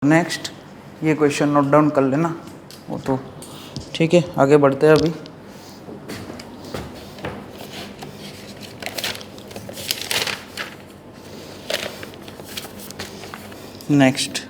Next ये question note down कर लेना, वो तो ठीक है। आगे बढ़ते हैं अभी। Next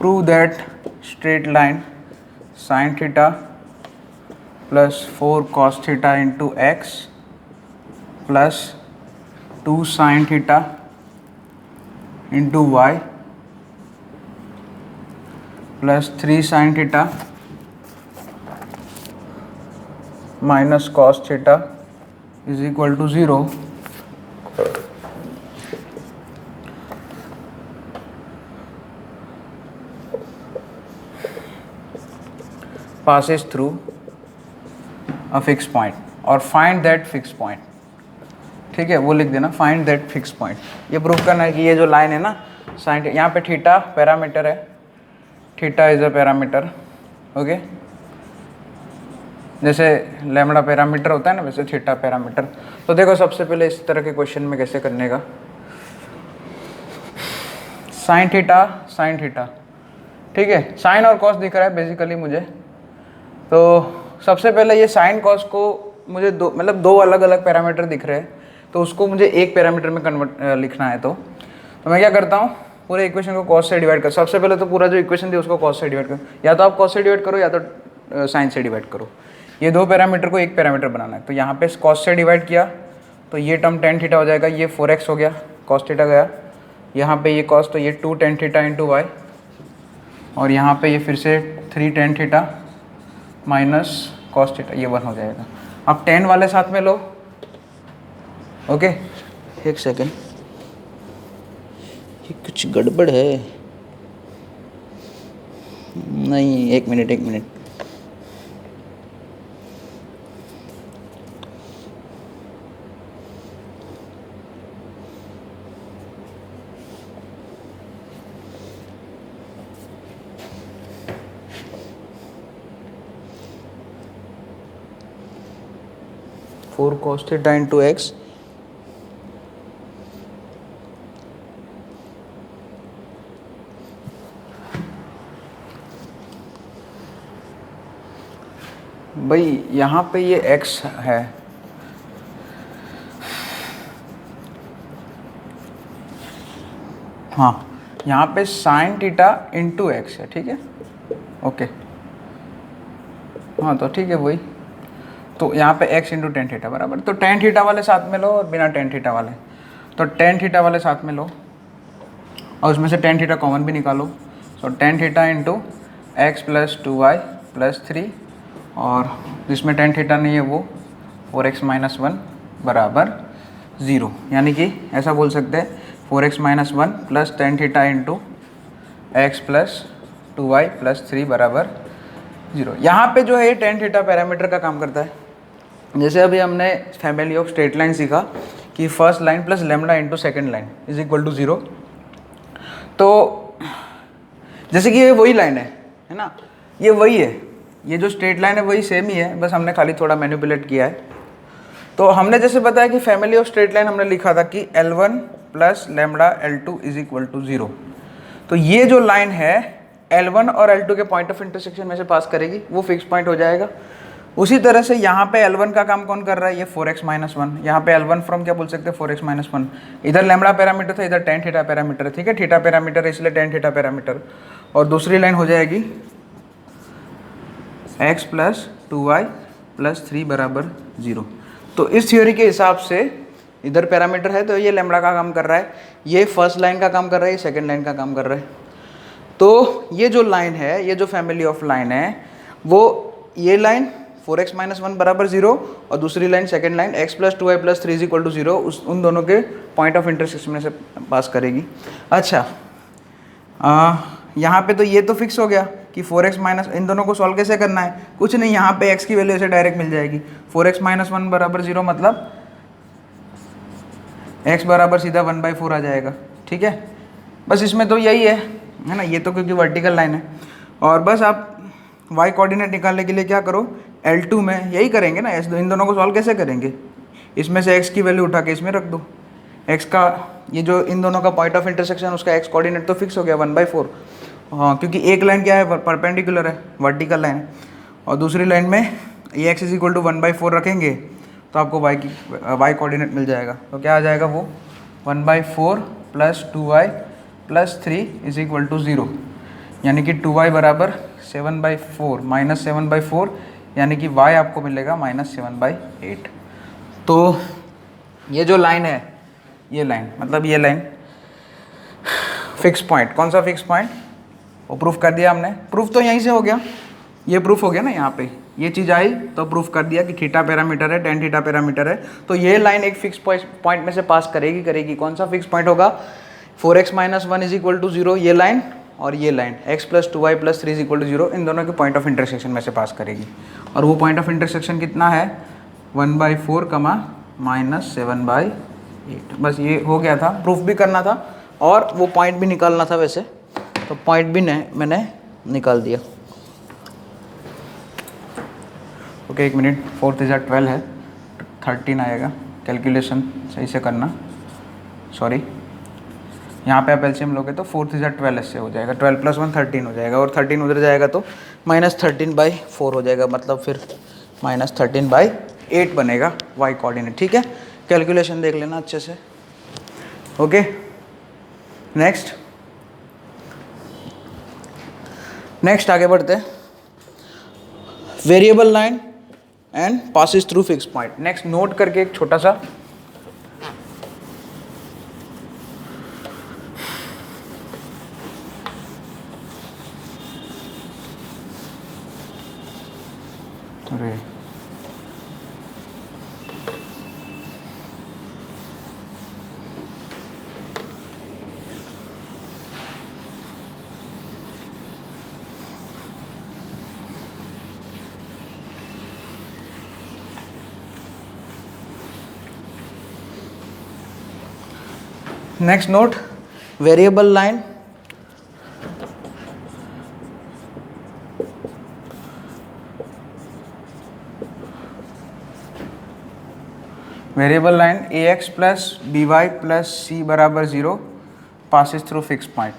prove that straight line sin theta plus 4 cos theta into x plus 2 sin theta into y plus 3 sin theta minus cos theta is equal to 0. Passes through a fixed point और find that fixed point। ठीक है, वो लिख देना find that fixed point। ये proof करना है कि ये जो लाइन है ना साइन, यहाँ पे थीटा पैरामीटर है, theta is a parameter. Okay, जैसे लैम्बडा पैरामीटर होता है ना, वैसे थीटा पैरामीटर। तो देखो सबसे पहले इस तरह के क्वेश्चन में कैसे करने का। साइन थीटा, ठीक है, साइन और कॉस दिख रहा है बेसिकली मुझे। तो सबसे पहले ये साइन कॉस को मुझे दो अलग अलग पैरामीटर दिख रहे हैं, तो उसको मुझे एक पैरामीटर में कन्वर्ट लिखना है। तो मैं क्या करता हूँ, पूरे इक्वेशन को कॉस से डिवाइड कर। सबसे पहले तो पूरा जो इक्वेशन थी उसको कॉस से डिवाइड करो, या तो आप कॉस से डिवाइड करो या तो साइन से डिवाइड करो। ये दो पैरामीटर को एक पैरामीटर बनाना है। तो यहाँ पे कॉस से डिवाइड किया तो ये टर्म टेन थीटा हो जाएगा, ये 4x हो गया, कॉस थीटा गया। यहाँ पे ये कॉस, तो ये 2 टेन थीटा इंटू वाई, और यहाँ पे ये फिर से 3 tan theta minus cos theta, ये 1 हो जाएगा। अब 10 वाले साथ में लो। ओके, एक सेकेंड, ये कुछ गड़बड़ है। नहीं, एक minute. Four cos theta into x भाई यहाँ पे ये x है, हाँ, यहाँ पे साइन थीटा इंटू एक्स है, ठीक है। ओके, हाँ, तो ठीक है वही। तो यहाँ पे x इंटू टेन थीटा बराबर, तो टेन थीटा वाले साथ में लो और बिना टेन थीटा वाले, तो टेन थीटा वाले साथ में लो और उसमें से टेन थीटा कॉमन भी निकालो। So ten theta into x plus 2y plus 3, और जिसमें टेन थीटा नहीं है वो 4x माइनस 1 बराबर 0। यानी कि ऐसा बोल सकते हैं 4x minus 1 plus ten theta into x plus 2y plus 3 बराबर 0। यहाँ पे जो है ये टेन थीटा पैरामीटर का काम करता है। जैसे अभी हमने फैमिली ऑफ स्ट्रेट लाइन सीखा कि first line plus lambda into second line is equal to 0। तो जैसे कि ये वही लाइन है ना, ये वही है, ये जो स्ट्रेट लाइन है वही सेम ही है, बस हमने खाली थोड़ा मैनिपुलेट किया है। तो हमने जैसे बताया कि फैमिली ऑफ स्ट्रेट लाइन हमने लिखा था कि L1 plus lambda L2 is equal to 0। तो ये जो लाइन है L1 और L2 के पॉइंट ऑफ इंटरसेक्शन में से पास करेगी, वो फिक्स पॉइंट हो जाएगा। उसी तरह से यहाँ पे L1 का काम कौन कर रहा है, ये 4x माइनस 1। यहाँ पे L1 फ्रॉम क्या बोल सकते हैं, 4x माइनस 1। इधर लैम्बडा पैरामीटर था, इधर टेन थीटा पैरामीटर है, ठीक है। थीटा पैरामीटर है इसलिए टेन थीटा पैरामीटर, और दूसरी लाइन हो जाएगी x प्लस 2y प्लस 3 बराबर 0। तो इस थ्योरी के हिसाब से इधर पैरामीटर है तो ये लैम्बडा का काम कर रहा है, ये फर्स्ट लाइन का काम कर रहा है, ये सेकेंड लाइन का काम कर रहा है। तो ये जो लाइन है, ये जो फैमिली ऑफ लाइन है, वो ये लाइन 4x माइनस 1 बराबर 0 और दूसरी line second line x plus 2y plus 3 is equal to 0, उन दोनों के पॉइंट ऑफ इंटरसेक्शन में से पास करेगी। अच्छा, यहाँ पे तो ये तो फिक्स हो गया, कि 4x माइनस, इन दोनों को सॉल्व कैसे करना है, कुछ नहीं, यहाँ पे x की वैल्यू ऐसे डायरेक्ट मिल जाएगी, 4x माइनस 1 बराबर 0, मतलब x बराबर सीधा 1/4 आ जाएगा। ठीक है, बस इसमें तो यही है ना, ये तो क्योंकि वर्टिकल लाइन है। और बस आप y कोऑर्डिनेट निकालने के लिए क्या करो, L2 में यही करेंगे ना, इन दोनों को सॉल्व कैसे करेंगे, इसमें से x की वैल्यू उठा के इसमें रख दो, x का ये जो इन दोनों का पॉइंट ऑफ इंटरसेक्शन, उसका x कोऑर्डिनेट तो फिक्स हो गया 1/4। हाँ, क्योंकि एक लाइन क्या है, परपेंडिकुलर है, वर्टिकल लाइन है, और दूसरी लाइन में ये x इज इक्वल टू 1/4 रखेंगे तो आपको y कोऑर्डिनेट मिल जाएगा। तो क्या आ जाएगा वो 1/4 plus 2y plus 3 is equal to 0, यानी कि 2y बराबर 7/4 माइनस 7/4, यानी कि y आपको मिलेगा -7/8। तो ये जो लाइन है, ये लाइन मतलब ये लाइन फिक्स पॉइंट, कौन सा फिक्स पॉइंट, वो प्रूफ कर दिया हमने, प्रूफ तो यहीं से हो गया, ये प्रूफ हो गया ना, यहाँ पे ये चीज़ आई तो प्रूफ कर दिया कि थीटा पैरामीटर है, टेन थीटा पैरामीटर है, तो ये लाइन एक फिक्स पॉइंट में से पास करेगी। कौन सा फिक्स पॉइंट होगा, 4x minus 1 is equal to 0 ये लाइन, और ये line x plus 2y plus 3 is equal to 0, इन दोनों के पॉइंट ऑफ इंटरसेक्शन में से पास करेगी। और वो पॉइंट ऑफ इंटरसेक्शन कितना है, 1/4 कमा -7/8। बस ये हो गया था, प्रूफ भी करना था और वो पॉइंट भी निकालना था वैसे, तो पॉइंट भी मैंने निकाल दिया। ओके, एक मिनट, 4 × 12 है, 13 आएगा, कैलकुलेशन सही से करना, सॉरी, यहाँ पे आप एलसीएम लोगे तो 4 × 12 ऐसे हो जाएगा, 12 + 1 13 हो जाएगा, और 13 उधर जाएगा तो -13/4 हो जाएगा, मतलब फिर -13/8 बनेगा y कोऑर्डिनेट। ठीक है, कैलकुलेशन देख लेना अच्छे से। ओके, नेक्स्ट आगे बढ़ते हैं, variable line and passes through fix point. Next note करके एक छोटा सा, अरे next note, variable line ax plus by plus c बराबर 0 पासिस थ्रू फिक्स पॉइंट।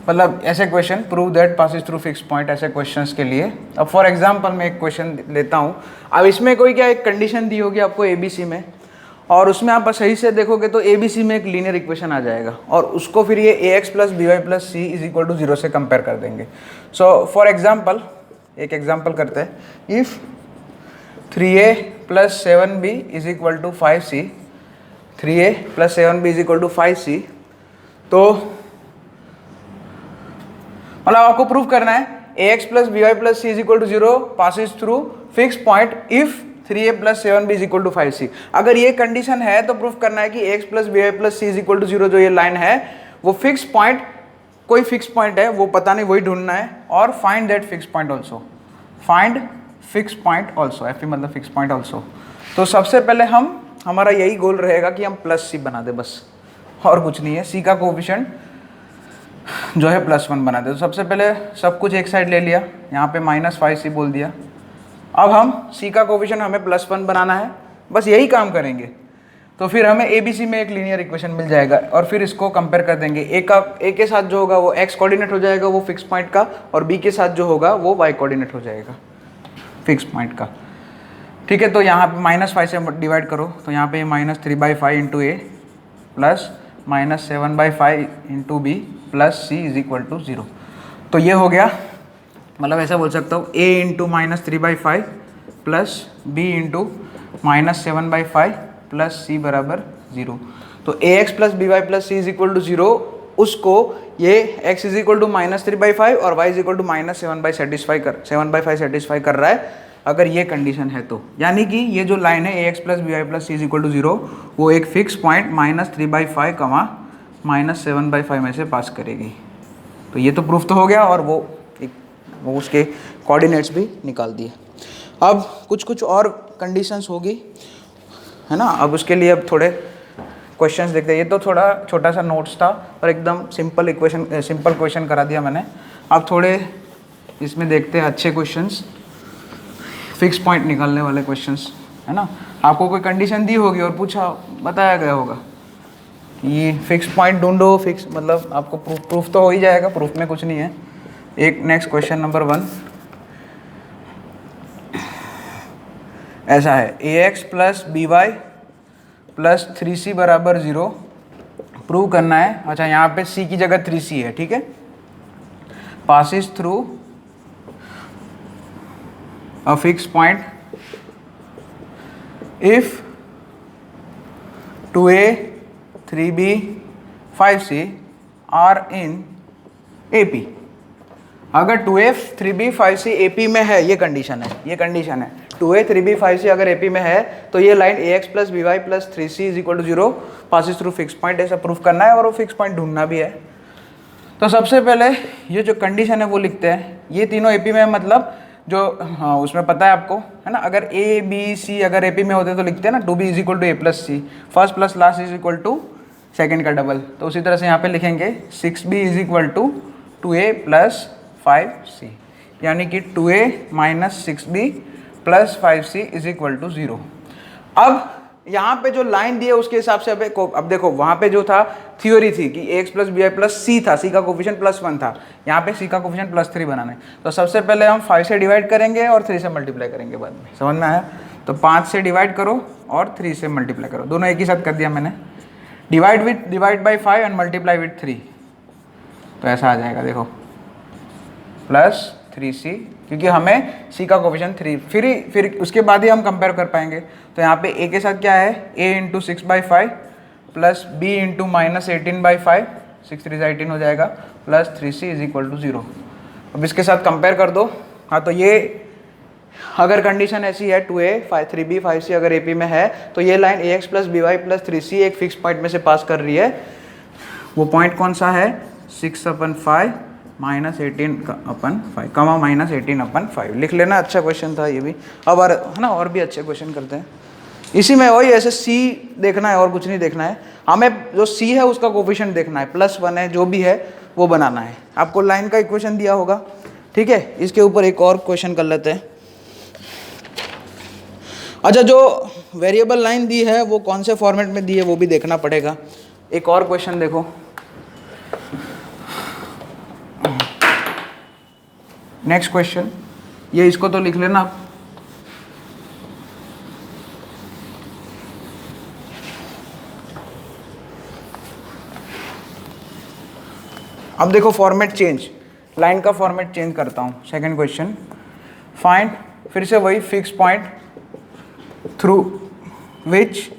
मतलब ऐसे question, prove that passes through fix point, ऐसे क्वेश्चंस के लिए अब फॉर एग्जांपल मैं एक क्वेश्चन लेता हूँ। अब इसमें कोई क्या एक कंडीशन दी होगी आपको ABC में, और उसमें आप सही से देखोगे तो ABC में एक लीनियर इक्वेशन आ जाएगा, और उसको फिर ये ax plus by plus c is equal to 0 से कंपेयर कर देंगे। सो फॉर एग्जांपल एक एग्जांपल करते हैं, if 3a plus 7b is equal to 5c, 3a plus 7b is equal to 5c, तो मतलब आपको प्रूफ करना है ax plus by plus c is equal to 0 passes through fix point if 3a plus 7b is equal to 5c। अगर ये condition है तो proof करना है कि ax plus by plus c is equal to 0 जो ये लाइन है वो फिक्स पॉइंट, कोई फिक्स पॉइंट है वो पता नहीं, वही ढूंढना है, और find that fix point also, find fix point also, F मतलब फिक्स पॉइंट ऑल्सो। तो सबसे पहले हमारा यही गोल रहेगा कि हम प्लस c बना दे बस, और कुछ नहीं है, c का कोएफिशिएंट जो है +1 बना दे। तो सबसे पहले सब कुछ एक साइड ले लिया, यहाँ पे -5c बोल दिया। अब हम c का कोएफिशिएंट हमें +1 बनाना है, बस यही काम करेंगे। तो फिर हमें ABC में एक लीनियर इक्वेशन मिल जाएगा, और फिर इसको कंपेयर कर देंगे। A के साथ जो होगा वो x कोऑर्डिनेट हो जाएगा वो फिक्स पॉइंट का, और B के साथ जो होगा वो y कोऑर्डिनेट हो जाएगा फिक्स पॉइंट का। ठीक है, तो यहाँ पे -5 से डिवाइड करो, तो यहाँ पे -3/5 into a plus -7/5 into b plus c is equal to 0। तो ये हो गया, मतलब ऐसा बोल सकता हूँ a into -3/5 plus b into -7/5 plus c बराबर 0। तो ax plus by plus c is equal to 0, उसको ये x इज इक्वल टू -3/5 और y is equal to -7/5 satisfy कर रहा है, अगर ये कंडीशन है तो, यानी कि ये जो लाइन है a x plus b y plus c is equal to 0 वो एक फिक्स पॉइंट -3/5 कमा -7/5 में से पास करेगी। तो ये तो प्रूफ तो हो गया और वो उसके कोऑर्डिनेट्स भी निकाल दिए। अब कुछ और कंडीशंस होगी, है ना। अब उसके लिए अब थोड़े क्वेश्चंस देखते हैं। ये तो थोड़ा छोटा सा नोट्स था और एकदम सिंपल क्वेश्चन करा दिया मैंने। अब थोड़े इसमें देखते हैं अच्छे क्वेश्चंस, फिक्स पॉइंट निकालने वाले क्वेश्चंस, है ना। आपको कोई कंडीशन दी होगी और पूछा बताया गया होगा ये फिक्स पॉइंट ढूंढो, फिक्स मतलब आपको प्रूफ तो हो ही जाएगा, प्रूफ में कुछ नहीं है। एक नेक्स्ट क्वेश्चन नंबर 1 ऐसा है, a x plus b y plus 3c बराबर 0 प्रूव करना है। अच्छा, यहाँ पे c की जगह 3c है, ठीक है। Passes through a fix point if 2a 3b 5c are in AP। अगर 2a 3b 5c AP में है, ये कंडीशन है 2a 3b 5c अगर AP में है तो ये line ax plus b y plus 3c is equal to 0 passes through fix point, ऐसा प्रूफ करना है और वो फिक्स पॉइंट ढूंढना भी है। तो सबसे पहले ये जो कंडीशन है वो लिखते हैं। ये तीनों AP में है, मतलब जो हाँ उसमें पता है आपको, है ना। अगर a b c अगर AP में होते तो लिखते हैं ना 2b is equal to a plus c, first plus last is equal to second का डबल। तो उसी तरह से यहाँ पे लिखेंगे 6b is equal to 2a plus 5c, यानी कि 2a minus 6b plus 5c is equal to 0। अब यहाँ पे जो लाइन दी है उसके हिसाब से अब देखो, वहाँ पे जो था थ्योरी थी कि ax plus b y plus c था, c का कोफिशिएंट +1 था, यहाँ पे c का कोफिशिएंट +3 बनाना है। तो सबसे पहले हम 5 से डिवाइड करेंगे और 3 से मल्टीप्लाई करेंगे बाद में, समझ में आया। तो 5 से डिवाइड करो और 3 से मल्टीप्लाई करो, दोनों एक ही साथ कर दिया मैंने। Divide by 5 and multiply with 3, तो ऐसा आ जाएगा देखो प्लस 3c, क्योंकि हमें c का कोफिशिएंट 3, फिर उसके बाद ही हम कंपेयर कर पाएंगे। तो यहाँ पे a के साथ क्या है, a into 6/5 plus b into -18/5, 6 3 18 हो जाएगा, plus 3c is equal to 0। अब इसके साथ कंपेयर कर दो। हाँ, तो ये अगर कंडीशन ऐसी है 2a 3b 5c अगर AP में है तो ये line ax plus b y plus 3c एक फिक्स पॉइंट में से पास कर रही है। वो पॉइंट कौन सा है, 6/5 -18/5 कमा -18/5 लिख लेना। अच्छा क्वेश्चन था ये भी। अब है ना, और भी अच्छे क्वेश्चन करते हैं इसी में। वही ऐसे c देखना है और कुछ नहीं देखना है हमें, जो c है उसका कोफिशिएंट देखना है, +1 है जो भी है वो बनाना है। आपको लाइन का इक्वेशन दिया होगा, ठीक है। इसके ऊपर एक और क्वेश्चन कर लेते हैं। अच्छा, जो वेरिएबल लाइन दी है वो कौन से फॉर्मेट में दी है वो भी देखना पड़ेगा। एक और क्वेश्चन देखो, नेक्स्ट क्वेश्चन, ये इसको तो लिख लेना आप। अब देखो फॉर्मेट चेंज, लाइन का फॉर्मेट चेंज करता हूँ। सेकंड क्वेश्चन, फाइंड, फिर से वही fix point through which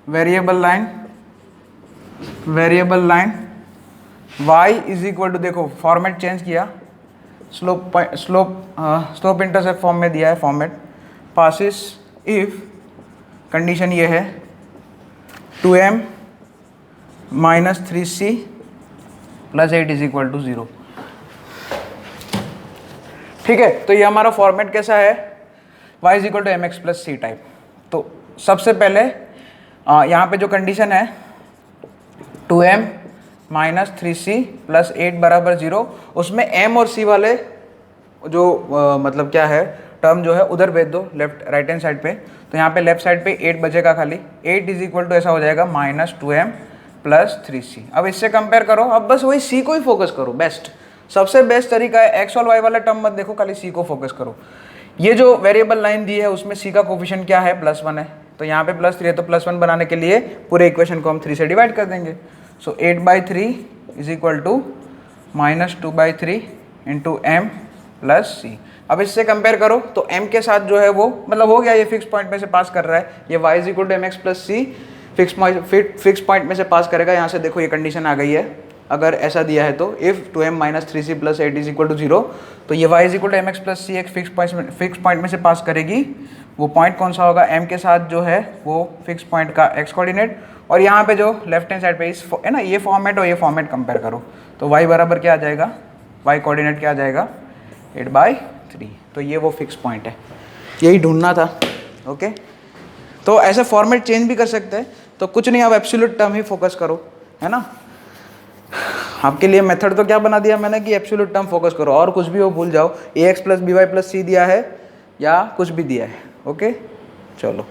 variable line y is equal to, देखो फॉर्मेट चेंज किया, स्लोप इंटरसेप्ट फॉर्म में दिया है फॉर्मेट, पासिस इफ कंडीशन ये है 2m minus 3c plus 8 is equal to 0। ठीक है, तो ये हमारा फॉर्मेट कैसा है, y is equal to m x plus c type. तो सबसे पहले यहाँ पे जो कंडीशन है 2m माइनस 3c प्लस 8 बराबर 0, उसमें m और c वाले जो मतलब क्या है टर्म जो है उधर भेज दो लेफ्ट राइट हैंड साइड पे। तो यहाँ पे लेफ्ट साइड पे 8 बचेगा खाली, 8 इज इक्वल टू ऐसा हो जाएगा -2m प्लस 3c। अब इससे कंपेयर करो, अब बस वही c को ही फोकस करो, बेस्ट सबसे बेस्ट तरीका है। x और y वाला टर्म मत देखो, खाली c को फोकस करो। ये जो वेरिएबल लाइन दी है उसमें c का कोफिशिएंट क्या है, +1 है, तो यहाँ पे +3 है, तो +1 बनाने के लिए पूरे इक्वेशन को हम 3 से डिवाइड कर देंगे। So 8/3 is equal to -2/3 into m plus c। अब इससे कंपेयर करो तो m के साथ जो है वो मतलब हो गया, ये फिक्स पॉइंट में से पास कर रहा है, ये y is equal to mx plus c fix point में से पास करेगा। यहाँ से देखो ये कंडीशन आ गई है, अगर ऐसा दिया है तो if 2m minus 3c plus 8 is equal to 0, तो ये y is equal to mx plus c एक फिक्स पॉइंट में से पास करेगी। वो पॉइंट कौन सा होगा, m के साथ जो है वो फिक्स पॉइंट का x कोऑर्डिनेट, और यहाँ पे जो लेफ्ट हैंड साइड पे इस है ना, ये फॉर्मेट और ये फॉर्मेट कंपेयर करो, तो y बराबर क्या आ जाएगा, y कोऑर्डिनेट क्या आ जाएगा 8/3। तो ये वो फिक्स पॉइंट है, यही ढूंढना था। ओके, तो ऐसे फॉर्मेट चेंज भी कर सकते हैं, तो कुछ नहीं, आप एब्सोल्यूट टर्म ही फोकस करो, है ना। आपके लिए मेथड तो क्या बना दिया मैंने कि एब्सोल्यूट टर्म फोकस करो, और कुछ भी हो भूल जाओ, ax plus by plus c दिया है या कुछ भी दिया है। ओके, चलो।